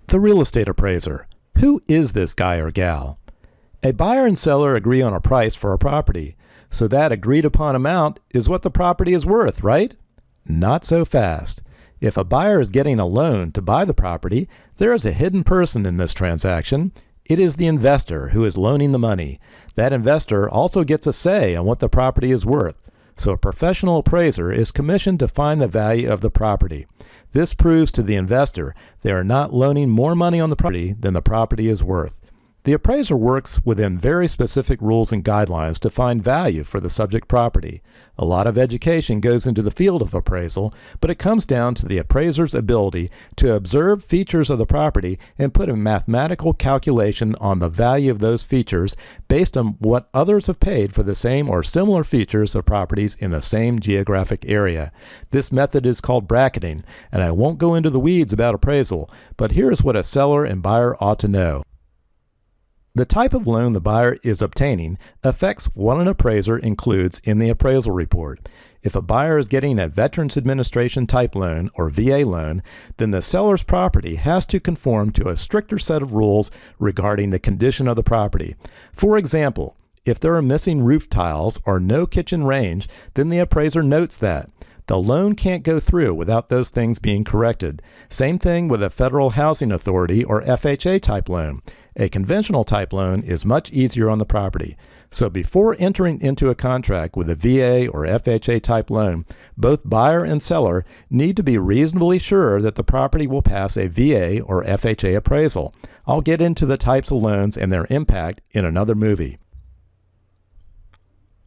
The real estate appraiser. Who is this guy or gal? A buyer and seller agree on a price for a property, so that agreed upon amount is what the property is worth, right? Not so fast. If a buyer is getting a loan to buy the property, there is a hidden person in this transaction. It is the investor who is loaning the money. That investor also gets a say on what the property is worth, so a professional appraiser is commissioned to find the value of the property. This proves to the investor they are not loaning more money on the property than the property is worth. The appraiser works within very specific rules and guidelines to find value for the subject property. A lot of education goes into the field of appraisal, but it comes down to the appraiser's ability to observe features of the property and put a mathematical calculation on the value of those features based on what others have paid for the same or similar features of properties in the same geographic area. This method is called bracketing, and I won't go into the weeds about appraisal, but here's what a seller and buyer ought to know. The type of loan the buyer is obtaining affects what an appraiser includes in the appraisal report. If a buyer is getting a Veterans Administration type loan or VA loan, then the seller's property has to conform to a stricter set of rules regarding the condition of the property. For example, if there are missing roof tiles or no kitchen range, then the appraiser notes that. The loan can't go through without those things being corrected. Same thing with a Federal Housing Authority or FHA type loan. A conventional type loan is much easier on the property. So before entering into a contract with a VA or FHA type loan, both buyer and seller need to be reasonably sure that the property will pass a VA or FHA appraisal. I'll get into the types of loans and their impact in another movie.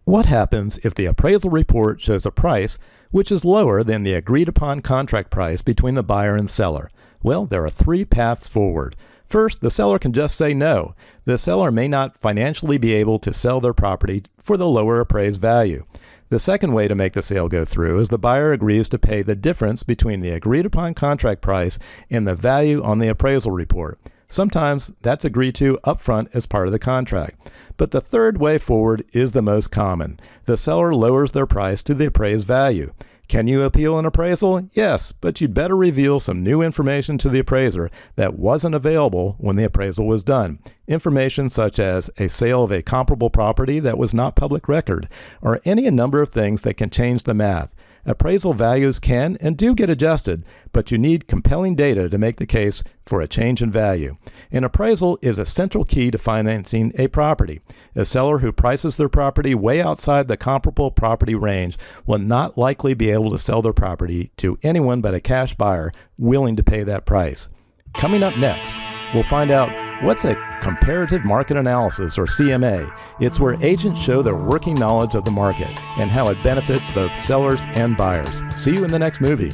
What happens if the appraisal report shows a price which is lower than the agreed upon contract price between the buyer and seller? Well, there are three paths forward. First, the seller can just say no. The seller may not financially be able to sell their property for the lower appraised value. The second way to make the sale go through is the buyer agrees to pay the difference between the agreed upon contract price and the value on the appraisal report. Sometimes that's agreed to upfront as part of the contract. But the third way forward is the most common. The seller lowers their price to the appraised value. Can you appeal an appraisal? Yes, but you'd better reveal some new information to the appraiser that wasn't available when the appraisal was done. Information such as a sale of a comparable property that was not public record, or any number of things that can change the math. Appraisal values can and do get adjusted, but you need compelling data to make the case for a change in value. An appraisal is a central key to financing a property. A seller who prices their property way outside the comparable property range will not likely be able to sell their property to anyone but a cash buyer willing to pay that price. Coming up next, we'll find out what's a comparative market analysis, or CMA. It's where agents show their working knowledge of the market and how it benefits both sellers and buyers. See you in the next movie.